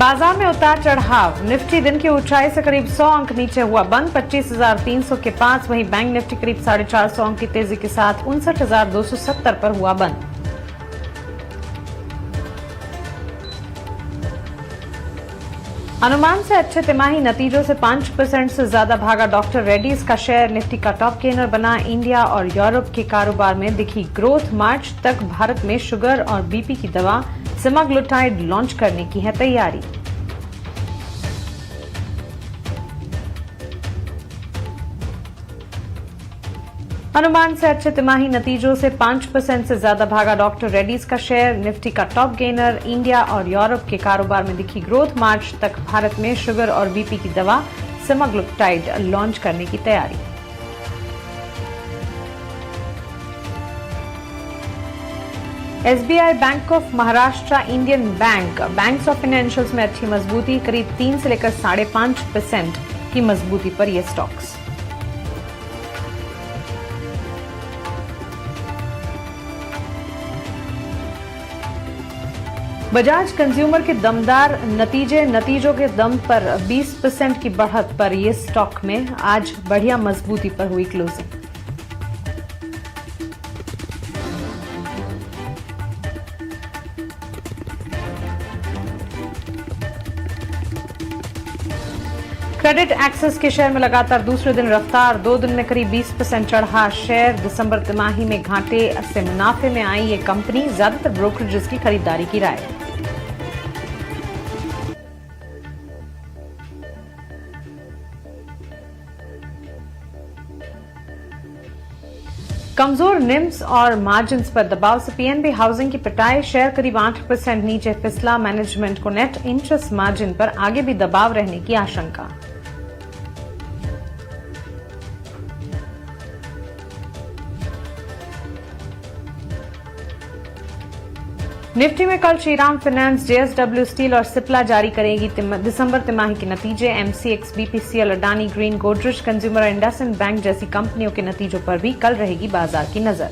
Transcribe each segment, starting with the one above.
बाजार में उतार चढ़ाव। निफ्टी दिन की ऊंचाई से करीब 100 अंक नीचे हुआ बंद 25,300 के पास। वहीं बैंक निफ्टी करीब 450 अंक की तेजी के साथ 59,270 पर हुआ बंद। अनुमान से अच्छे तिमाही नतीजों से 5% से ज्यादा भागा डॉक्टर रेड्डीज का शेयर। निफ्टी का टॉप गेनर बना। इंडिया और यूरोप के कारोबार में दिखी ग्रोथ। मार्च तक भारत में शुगर और बीपी की दवा सेमाग्लुटाइड लॉन्च करने की है तैयारी। अनुमान से अच्छे तिमाही नतीजों से 5% से ज्यादा भागा डॉक्टर रेड्डीज का शेयर। निफ्टी का टॉप गेनर। इंडिया और यूरोप के कारोबार में दिखी ग्रोथ। मार्च तक भारत में शुगर और बीपी की दवा सेमाग्लुटाइड लॉन्च करने की तैयारी। SBI, bank of Maharashtra, Indian banks of financials में अच्छी मजबूती। करीब 3 से लेकर 5.5% की मजबूती पर ये स्टॉक्स। बजाज कंज्यूमर के दमदार नतीजों के दम पर 20% की बढ़त पर ये स्टॉक में आज बढ़िया मजबूती पर हुई क्लोजिंग। क्रेडिट एक्सेस के शेयर में लगातार दूसरे दिन रफ्तार। 2 दिन में करीब 20% चढ़ा शेयर। दिसंबर तिमाही में घाटे से मुनाफे में आई ये कंपनी। ज्यादातर ब्रोकरेजेस की खरीदारी की राय। कमजोर निम्स और मार्जिन्स पर दबाव से पीएनबी हाउसिंग की पिटाई। शेयर करीब 8% नीचे फिसला। मैनेजमेंट को नेट इंटरेस्ट मार्जिन पर आगे भी दबाव रहने की आशंका। निफ्टी में कल श्रीराम फाइनेंस, जेएसडब्ल्यू स्टील और सिप्ला जारी करेगी दिसंबर तिमाही के नतीजे। MCX, BPCL, Adani green, Godrej consumer और इंडसइंड बैंक जैसी कंपनियों के नतीजों पर भी कल रहेगी बाजार की नजर।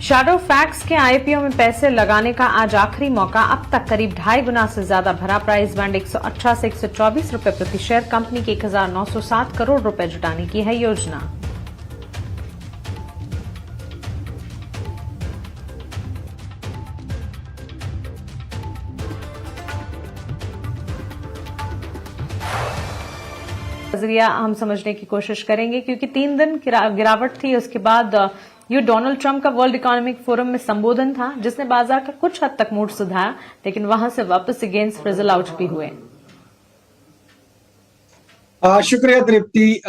शैडो फैक्स के आईपीओ में पैसे लगाने का आज आखिरी मौका। अब तक करीब 2.5 गुना से ज्यादा भरा। प्राइस बैंड 118 से 124 रुपए प्रति शेयर। कंपनी के 1,907 करोड़ रुपए जुटाने की है योजना। नजरिया हम समझने की कोशिश करेंगे, क्योंकि 3 दिन गिरावट थी। उसके बाद ये डोनाल्ड ट्रंप का वर्ल्ड इकोनॉमिक फोरम में संबोधन था, जिसने बाजार का कुछ हद तक मूड सुधारा, लेकिन वहां से वापस अगेंस्ट फ्रिजल आउट भी हुए। शुक्रिया तृप्ति।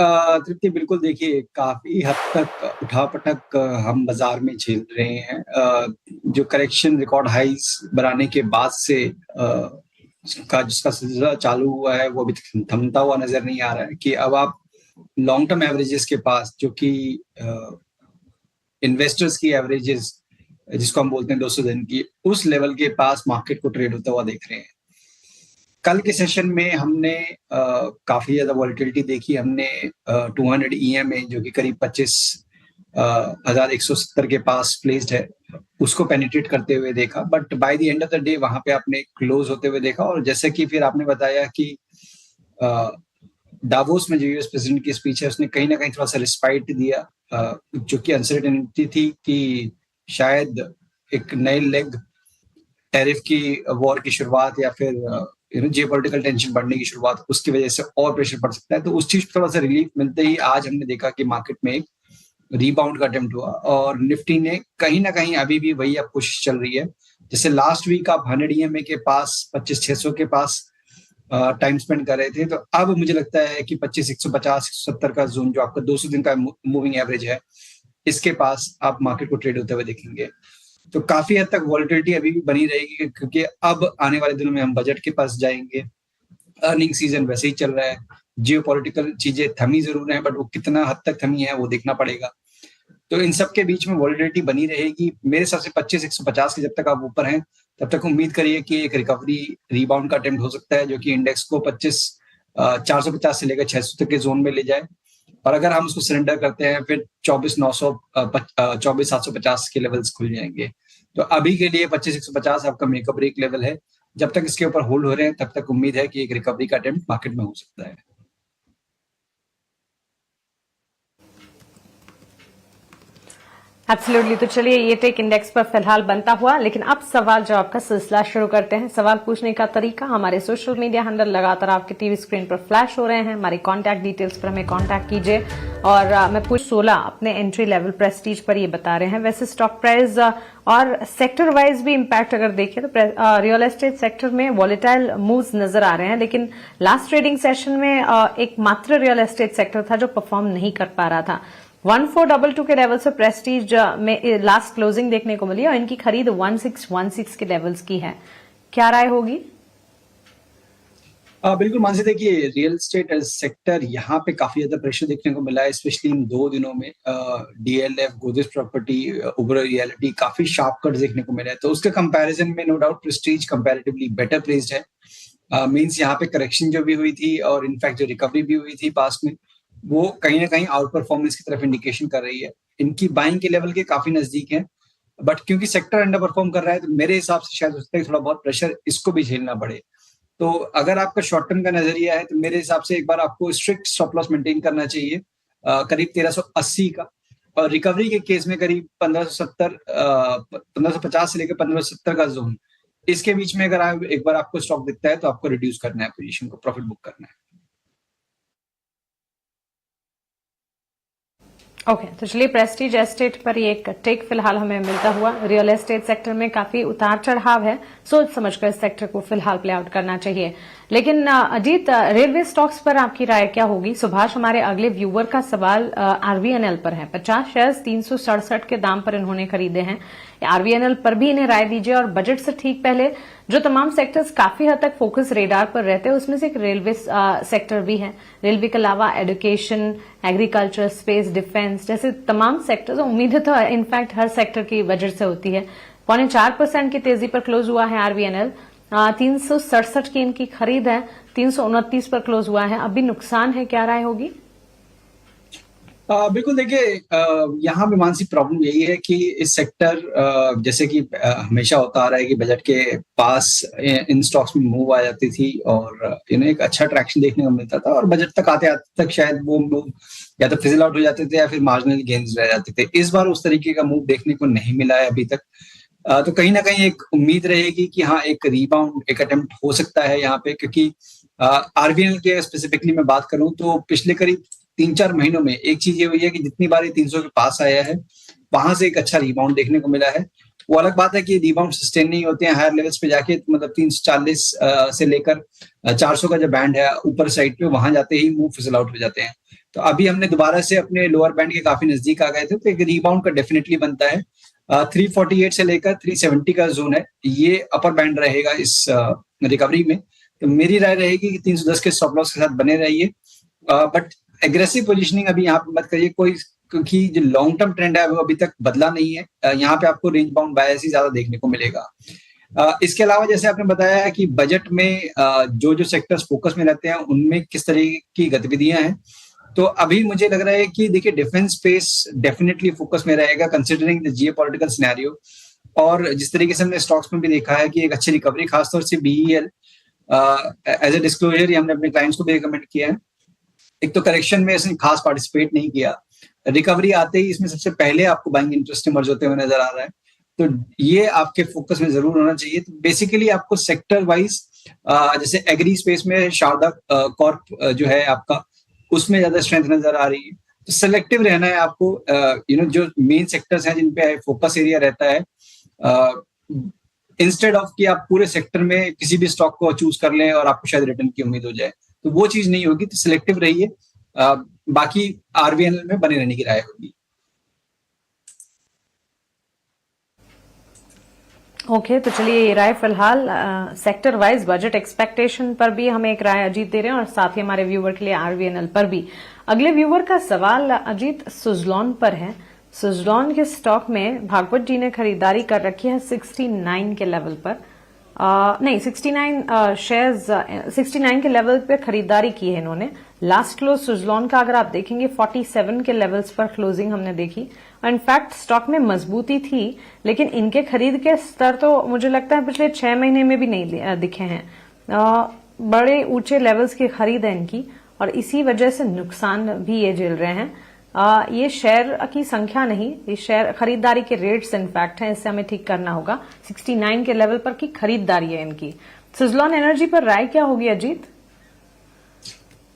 बिल्कुल, देखिए काफी हद तक उठापटक हम बाजार में झेल रहे हैं। जो करेक्शन रिकॉर्ड हाइज बनाने के बाद से जिसका सिलसिला चालू हुआ है, वो अभी थमता हुआ नजर नहीं आ रहा है। कि अब आप लॉन्ग टर्म एवरेजेस के पास, जो कि इन्वेस्टर्स की एवरेजेस जिसको हम बोलते हैं 200 दिन की, उस लेवल के पास मार्केट को ट्रेड होता हुआ देख रहे हैं। कल के सेशन में हमने काफी ज्यादा वॉलिटिलिटी देखी। हमने 200 EMA जो कि करीब 25,170 के पास प्लेस्ड है, उसको पेनिट्रेट करते हुए देखा। But by the end of the day वहां पे आपने क्लोज होते हुए देखा। और जैसे कि फिर आपने बताया कि डावोस में जो यूएस प्रेसिडेंट की स्पीच है, उसने कहीं ना कहीं थोड़ा सा रिस्पाइट दिया, जो कि अनसर्टेनिटी थी कि शायद एक नए लेग टैरिफ की वॉर की शुरुआत या फिर जियोपॉलिटिकल टेंशन बढ़ने की शुरुआत, उसकी वजह से और प्रेशर पड़ सकता है। तो उस चीज पर थोड़ा सा रिलीफ मिलते ही आज हमने देखा कि मार्केट में एक रीबाउंड का अटेम्प्ट हुआ। और निफ्टी ने कहीं ना कहीं अभी भी वही अब कोशिश चल रही है। जैसे लास्ट वीक आप 100 EMA के पास 25,600 के पास टाइम स्पेंड कर रहे थे, तो अब मुझे लगता है कि 25,150, 170 का जोन, जो आपका 200 दिन का मूविंग एवरेज है, इसके पास आप मार्केट को ट्रेड होते हुए देखेंगे। तो काफी हद तक वॉलिटिलिटी अभी भी बनी रहेगी, क्योंकि अब आने वाले दिनों में हम बजट के पास जाएंगे। अर्निंग सीजन वैसे ही चल रहा है। जियोपॉलिटिकल चीजें थमी जरूर है, बट वो कितना हद तक थमी है वो देखना पड़ेगा। तो इन सब के बीच में वॉलिटिलिटी बनी रहेगी। मेरे हिसाब से 25,150 के जब तक आप ऊपर हैं, तब तक उम्मीद करिए कि एक रिकवरी रीबाउंड का अटेम्प्ट हो सकता है, जो कि इंडेक्स को 450 से लेकर 600 तक के जोन में ले जाए। और अगर हम उसको सरेंडर करते हैं फिर 24,750 के लेवल्स खुल जाएंगे। तो अभी के लिए 25,150 आपका रिकवरी एक लेवल है। जब तक इसके ऊपर होल्ड हो रहे हैं तब तक उम्मीद है कि एक रिकवरी का अटेम्प्ट मार्केट में हो सकता है। एब्सोल्युटली। तो चलिए ये टेक इंडेक्स पर फिलहाल बनता हुआ, लेकिन अब सवाल जवाब का सिलसिला शुरू करते हैं। सवाल पूछने का तरीका हमारे सोशल मीडिया हैंडल लगातार आपके टीवी स्क्रीन पर फ्लैश हो रहे हैं। हमारी कांटेक्ट डिटेल्स पर हमें कांटेक्ट कीजिए। और मैं पूछ 16 अपने एंट्री लेवल प्रेस्टीज पर ये बता रहे हैं। वैसे स्टॉक प्राइस और सेक्टर वाइज भी इम्पैक्ट अगर देखें तो रियल एस्टेट सेक्टर में वॉलेटाइल मूव्स नजर आ रहे हैं, लेकिन लास्ट ट्रेडिंग सेशन में एक मात्र रियल एस्टेट सेक्टर था जो परफॉर्म नहीं कर पा रहा था। 1422 के लेवल से प्रेस्टीज में लास्ट क्लोजिंग देखने को मिली और इनकी खरीद 1616 के लेवल्स की है। क्या राय होगी? बिल्कुल मानसी, देखिए रियल एस्टेट सेक्टर यहाँ पे काफी ज्यादा प्रेशर देखने को मिला है, स्पेशली इन 2 दिनों में। DLF, Godrej property, Oberoi realty काफी शार्प कट देखने को मिला है। तो उसके कंपैरिजन में no doubt Prestige comparatively better placed है। मींस यहाँ पे करेक्शन जो भी हुई थी और इनफैक्ट जो रिकवरी भी हुई थी पास में, वो कहीं ना कहीं आउट परफॉर्मेंस की तरफ इंडिकेशन कर रही है। इनकी बाइंग के लेवल के काफी नजदीक है, बट क्योंकि सेक्टर अंडर परफॉर्म कर रहा है तो मेरे हिसाब से शायद हो सकता है थोड़ा बहुत प्रेशर इसको भी झेलना पड़े। तो अगर आपका शॉर्ट टर्म का नजरिया है तो मेरे हिसाब से एक बार आपको स्ट्रिक्ट स्टॉप लॉस मेंटेन करना चाहिए करीब 1380 का, और रिकवरी के केस में करीब 1550 से लेकर 1570 का जोन, इसके बीच में अगर एक बार आपको स्टॉक दिखता है तो आपको रिड्यूस करना है पोजीशन को, प्रॉफिट बुक करना है। ओके, तो चलिए प्रेस्टीज एस्टेट पर ये एक टेक फिलहाल हमें मिलता हुआ। रियल एस्टेट सेक्टर में काफी उतार चढ़ाव है, सोच समझकर इस सेक्टर को फिलहाल प्ले आउट करना चाहिए। लेकिन अजीत, रेलवे स्टॉक्स पर आपकी राय क्या होगी? सुभाष, हमारे अगले व्यूअर का सवाल आरवीएनएल पर है। 50 शेयर्स 367 के दाम पर इन्होंने खरीदे हैं। आरवीएनएल पर भी इन्हें राय दीजिए। और बजट से ठीक पहले जो तमाम सेक्टर्स काफी हद तक फोकस रेडार पर रहते हैं उसमें से एक रेलवे सेक्टर भी है। रेलवे के अलावा एजुकेशन, एग्रीकल्चर, स्पेस, डिफेंस जैसे तमाम सेक्टर्स, उम्मीद तो इनफैक्ट हर सेक्टर की बजट से होती है। 4.25% की तेजी पर क्लोज हुआ है आरवीएनएल। 367 की इनकी खरीद है, 329 पर क्लोज हुआ है। अभी नुकसान है, क्या राय होगी? बिल्कुल, देखिए यहाँ पे मानसिक प्रॉब्लम यही है कि इस सेक्टर जैसे कि हमेशा होता आ रहा है कि बजट के पास इन स्टॉक्स में मूव आ जाती थी और इन्हें एक अच्छा ट्रैक्शन देखने को मिलता था, और बजट तक आते आते तक शायद वो मूव या तो फिजल आउट हो जाते थे या फिर मार्जिनल गेन्स रह जाते थे। इस बार उस तरीके का मूव देखने को नहीं मिला है अभी तक। तो कहीं ना कहीं एक उम्मीद रहेगी कि हाँ, एक रिबाउंड, एक अटेम्प्ट हो सकता है यहाँ पे, क्योंकि आरबीएल के स्पेसिफिकली मैं बात करूं तो पिछले करीब 3-4 महीनों में एक चीज ये हुई है कि जितनी बार ये 300 के पास आया है वहां से एक अच्छा रिबाउंड देखने को मिला है। वो अलग बात है कि रिबाउंड सस्टेन नहीं होते हैं हायर लेवल्स पे जाके, मतलब 340 से लेकर 400 का जो बैंड है ऊपर साइड पे, वहां जाते ही मूव फिसल आउट हो जाते हैं। तो अभी हमने दोबारा से अपने लोअर बैंड के काफी नजदीक आ गए थे, तो एक रिबाउंड का डेफिनेटली बनता है। 348 से लेकर 370 का जोन है, ये अपर बैंड रहेगा इस रिकवरी में। तो मेरी राय रहेगी कि 310 के स्टॉप लॉस के साथ बने रहिए, बट एग्रेसिव पोजीशनिंग अभी यहाँ पे मत करिए कोई, क्योंकि जो लॉन्ग टर्म ट्रेंड है वो अभी तक बदला नहीं है। यहाँ पे आपको रेंज बाउंड बायस ही ज्यादा देखने को मिलेगा। इसके अलावा जैसे आपने बताया कि बजट में जो जो सेक्टर्स फोकस में रहते हैं उनमें किस तरह की गतिविधियां हैं, तो अभी मुझे लग रहा है कि देखिए डिफेंस स्पेस डेफिनेटली फोकस में रहेगा कंसिडरिंग द जियोपॉलिटिकल सिनेरियो। और जिस तरीके से हमने स्टॉक्स में भी देखा है कि एक अच्छी रिकवरी, खासतौर से बीईएल एज ए डिस्क्लोजर हमने अपने क्लाइंट्स को भी रिकमेंड किया है। एक तो करेक्शन में इसने खास पार्टिसिपेट नहीं किया, रिकवरी आते ही इसमें सबसे पहले आपको बाइंग इंटरेस्ट इमर्ज होते हुए नजर आ रहा है, तो ये आपके फोकस में जरूर होना चाहिए। तो बेसिकली आपको सेक्टर वाइज जैसे एग्री स्पेस में शारदा कॉर्प जो है आपका, उसमें ज्यादा स्ट्रेंथ नजर आ रही है। तो सिलेक्टिव रहना है आपको, जो मेन सेक्टर्स हैं जिन पे फोकस एरिया रहता है, इंस्टेड ऑफ कि आप पूरे सेक्टर में किसी भी स्टॉक को चूज कर लें और आपको शायद रिटर्न की उम्मीद हो जाए, तो वो चीज नहीं होगी। तो सिलेक्टिव रहिए, बाकी आरबीएनएल में बने रहने की राय होगी। ओके, तो चलिए ये राय फिलहाल सेक्टर वाइज बजट एक्सपेक्टेशन पर भी हमें एक राय अजीत दे रहे हैं और साथ ही हमारे व्यूअर के लिए आरवीएनएल पर भी। अगले व्यूअर का सवाल अजीत सुजलॉन पर है। सुजलॉन के स्टॉक में भागवत जी ने खरीदारी कर रखी है 69 के लेवल पर, नहीं 69 शेयर्स 69 के लेवल पे खरीदारी की है इन्होंने। लास्ट क्लोज सुजलॉन का अगर आप देखेंगे 47 के लेवल्स पर क्लोजिंग हमने देखी। इनफैक्ट स्टॉक में मजबूती थी, लेकिन इनके खरीद के स्तर तो मुझे लगता है पिछले 6 महीने में भी नहीं दिखे हैं। बड़े ऊंचे लेवल्स की खरीद है इनकी और इसी वजह से नुकसान भी ये झेल रहे हैं। ये शेयर की संख्या नहीं, ये शेयर खरीदारी के रेट्स इनफैक्ट हैं, इससे हमें ठीक करना होगा। 69 के लेवल पर की खरीदारी है इनकी। सुजलॉन एनर्जी पर राय क्या होगी अजीत?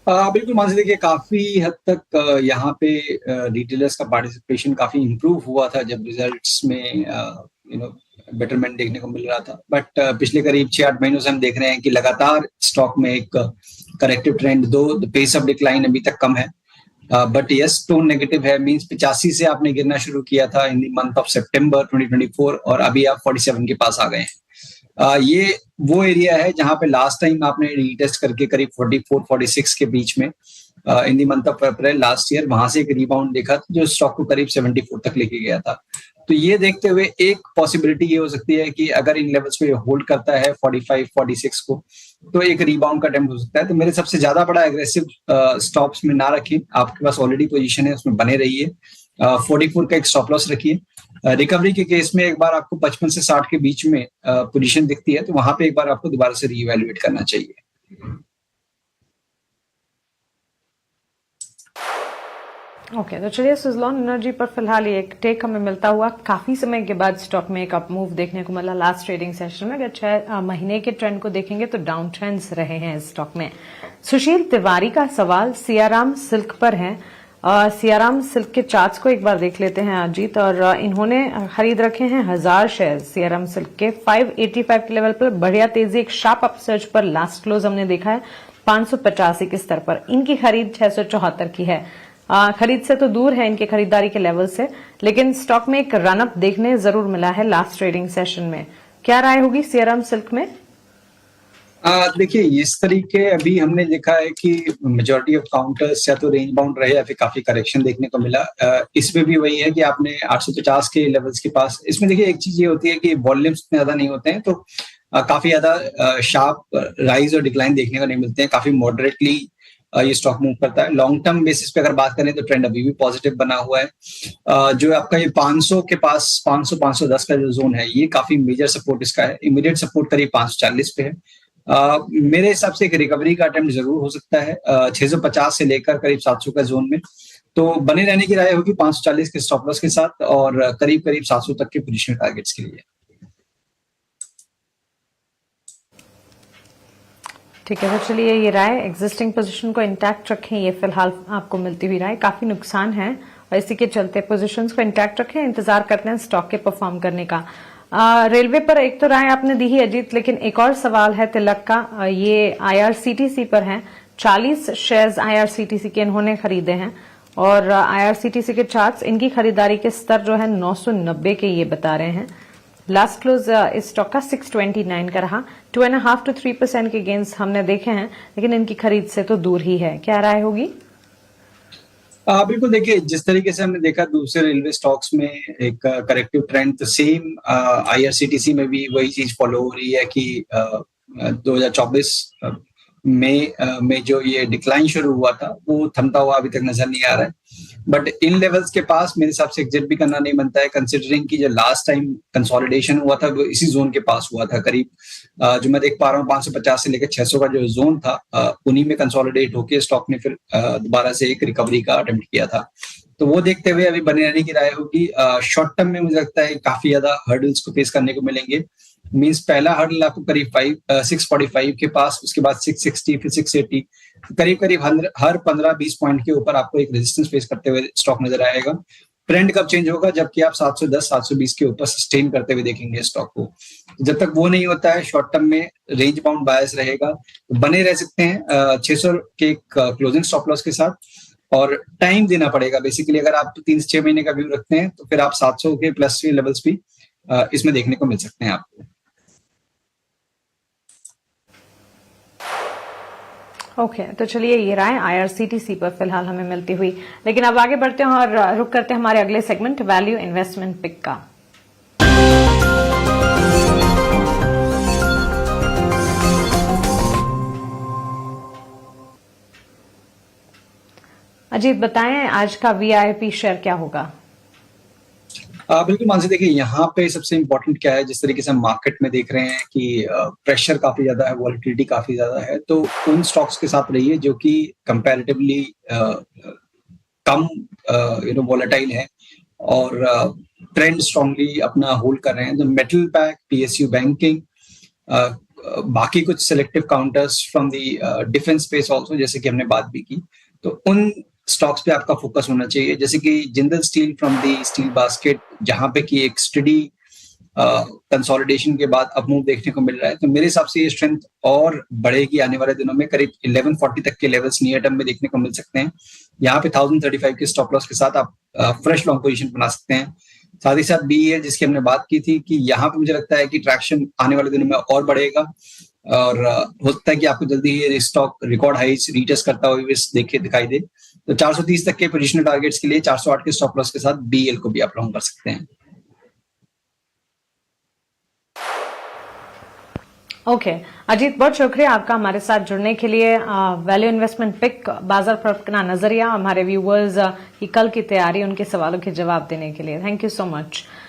बिल्कुल मानसी, देखिए काफी हद तक यहाँ पे रिटेलर्स का पार्टिसिपेशन काफी इंप्रूव हुआ था जब रिजल्ट्स में बेटरमेंट देखने को मिल रहा था। बट पिछले करीब 6-8 महीनों से हम देख रहे हैं कि लगातार स्टॉक में एक करेक्टिव ट्रेंड, दो द पेस ऑफ डिक्लाइन अभी तक कम है, बट यस टोन नेगेटिव है। मींस 85 से आपने गिरना शुरू किया था इन द मंथ ऑफ सितंबर 2024 और अभी आप 47 के पास आ गए हैं। ये वो एरिया है जहां पे लास्ट टाइम आपने रीटेस्ट करके करीब 44-46 के बीच में in the month of April last year वहां से एक रिबाउंड देखा था जो स्टॉक को करीब 74 तक लेके गया था। तो ये देखते हुए एक पॉसिबिलिटी ये हो सकती है कि अगर इन लेवल्स पे होल्ड करता है 45-46 को, तो एक रिबाउंड का अटेम्प्ट हो सकता है। तो मेरे सबसे ज्यादा बड़ा एग्रेसिव स्टॉप्स में ना रखिए, आपके पास ऑलरेडी पोजीशन है उसमें बने रहिए। 44 का एक स्टॉप लॉस रखिए। रिकवरी के केस में एक बार आपको 55 से 60 के बीच में पोजीशन दिखती है तो वहां पे एक बार आपको दोबारा से रीइवैल्यूएट करना चाहिए। ओके, तो चलिए सुजलॉन एनर्जी पर फिलहाल ये एक टेक हमें मिलता हुआ काफी समय के बाद स्टॉक में एक अप मूव देखने को मिला लास्ट ट्रेडिंग सेशन में। अगर 6 महीने के ट्रेंड को देखेंगे तो डाउन ट्रेंड्स रहे हैं इस स्टॉक में। सुशील तिवारी का सवाल सियाराम सिल्क पर है। सियाराम सिल्क के चार्ट्स को एक बार देख लेते हैं अजीत। और इन्होंने खरीद रखे हैं 1000 शेयर सियाराम सिल्क के 585 के लेवल पर। बढ़िया तेजी, एक शार्प अपसर्ज पर लास्ट क्लोज हमने देखा है 585 के स्तर पर। इनकी खरीद 674 की है। खरीद से तो दूर है इनके खरीदारी के लेवल से, लेकिन स्टॉक में एक रनअप देखने जरूर मिला है लास्ट ट्रेडिंग सेशन में। क्या राय होगी सियाराम सिल्क में? देखिए इस तरीके अभी हमने देखा है कि मेजॉरिटी ऑफ काउंटर्स या तो रेंज बाउंड रहे या फिर काफी करेक्शन देखने को मिला। इसमें भी वही है कि आपने 850 के लेवल्स के पास, इसमें देखिए एक चीज ये होती है कि वॉल्यूम्स इतने ज्यादा नहीं होते हैं तो काफी ज्यादा शार्प राइज और डिक्लाइन देखने को नहीं मिलते हैं। काफी मॉडरेटली ये स्टॉक मूव करता है। लॉन्ग टर्म बेसिस पे अगर बात करें तो ट्रेंड अभी भी पॉजिटिव बना हुआ है। जो आपका ये 500 के पास 500-510 का जो जोन है ये काफी मेजर सपोर्ट इसका है। इमीडिएट सपोर्ट करीब 540 पे है। मेरे हिसाब से एक रिकवरी का अटेम्प्ट जरूर हो सकता है 650 से लेकर करीब 700 का जोन में। तो बने रहने की राय होगी 540 के स्टॉप लॉस के साथ और करीब 700 तक के पोजीशन टारगेट्स के लिए। ठीक है, तो चलिए ये राय एग्जिस्टिंग पोजीशन को इंटैक्ट रखें, ये फिलहाल आपको मिलती हुई राय। काफी नुकसान है और इसी के चलते पोजीशंस को इंटैक्ट रखें, इंतजार करते हैं स्टॉक के परफॉर्म करने का। रेलवे पर एक तो राय आपने दी ही अजीत, लेकिन एक और सवाल है तिलक का। ये IRCTC पर है। 40 शेयर्स IRCTC के इन्होंने खरीदे हैं और IRCTC के चार्ट्स इनकी खरीदारी के स्तर जो है 990 के ये बता रहे हैं। लास्ट क्लोज इस स्टॉक का 629 का रहा। 2.5 to 3% के गेंस हमने देखे हैं, लेकिन इनकी खरीद से तो दूर ही है। क्या राय होगी? बिल्कुल, देखिए जिस तरीके से हमने देखा दूसरे रेलवे स्टॉक्स में एक करेक्टिव ट्रेंड, तो सेम IRCTC में भी वही चीज फॉलो हो रही है कि 2024 में जो ये डिक्लाइन शुरू हुआ था वो थमता हुआ अभी तक नजर नहीं आ रहा है। बट इन लेवल्स के पास मेरे हिसाब से एग्जिट भी करना नहीं बनता है, कंसिडरिंग कि जो लास्ट टाइम कंसोलिडेशन हुआ था वो इसी जोन के पास हुआ था। करीब जो मैं देख पा रहा हूँ 550 से लेकर 600 का जो जोन था उन्हीं में कंसोलिडेट होकर स्टॉक ने फिर दोबारा से एक रिकवरी का अटेम्प्ट किया था। तो वो देखते हुए अभी बने रहने की राय होगी। शॉर्ट टर्म में मुझे लगता है काफी ज्यादा हर्डल्स को फेस करने को मिलेंगे। मींस पहला हर्डल आपको करीब 645 के पास, उसके बाद 660, फिर 680, करीब हर 15-20 पॉइंट के ऊपर आपको एक रेजिस्टेंस फेस करते हुए स्टॉक नजर आएगा। ट्रेंड कब चेंज होगा? जबकि आप 710-720 के ऊपर सस्टेन करते हुए देखेंगे स्टॉक को। जब तक वो नहीं होता है शॉर्ट टर्म में रेंज बाउंड बायस रहेगा, तो बने रह सकते हैं 600 के क्लोजिंग स्टॉप लॉस के साथ, और टाइम देना पड़ेगा। बेसिकली अगर आप 3 से 6 महीने का व्यू रखते हैं तो फिर आप 700 के प्लस लेवल्स भी इसमें देखने को मिल सकते हैं आपको। ओके, तो चलिए ये राय IRCTC पर फिलहाल हमें मिलती हुई। लेकिन अब आगे बढ़ते हैं और रुक करते हैं हमारे अगले सेगमेंट वैल्यू इन्वेस्टमेंट पिक का। अजीत बताएं आज का वीआईपी शेयर क्या होगा? बिल्कुल मानसी, देखिए यहाँ पे सबसे इम्पोर्टेंट क्या है, जिस तरीके से हम मार्केट में देख रहे हैं कि प्रेशर काफी ज्यादा है, वॉलिटिलिटी काफी ज्यादा है, तो उन स्टॉक्स के साथ रहिए जो कि कंपैरेटिवली कम वॉलेटाइल है और ट्रेंड स्ट्रांगली अपना होल्ड कर रहे हैं। तो मेटल पैक, पीएसयू बैंकिंग, बाकी कुछ selective counters from the defence space also, जैसे कि हमने बात भी की, तो उन स्टॉक्स पे आपका फोकस होना चाहिए, जैसे कि Jindal steel from the steel basket, जहां पे कि एक स्टडी कंसोलिडेशन के बाद अब मूव देखने को मिल रहा है। तो मेरे हिसाब से ये स्ट्रेंथ और बढ़ेगी आने वाले दिनों में, करीब 1140 तक के लेवल्स नियर टर्म में देखने को मिल सकते हैं। यहाँ पे 1035 के स्टॉप लॉस के साथ आप फ्रेश लॉन्ग पोजीशन बना सकते हैं। साथ ही साथ बीईएल, जिसकी हमने बात की थी, कि यहाँ पे मुझे लगता है कि ट्रैक्शन आने वाले दिनों में और बढ़ेगा और हो सकता है कि आपको जल्दी ये स्टॉक रिकॉर्ड हाइज रीटेस्ट करता हुआ दिखाई दे। तो 430 तक के पोजिशनल टारगेट्स के लिए 408 के स्टॉप लॉस के साथ बीईएल को भी आप लॉन्ग कर सकते हैं। ओके अजीत, बहुत शुक्रिया आपका हमारे साथ जुड़ने के लिए। वैल्यू इन्वेस्टमेंट पिक, बाजार पर अपना नजरिया, हमारे व्यूअर्स की कल की तैयारी, उनके सवालों के जवाब देने के लिए थैंक यू सो मच।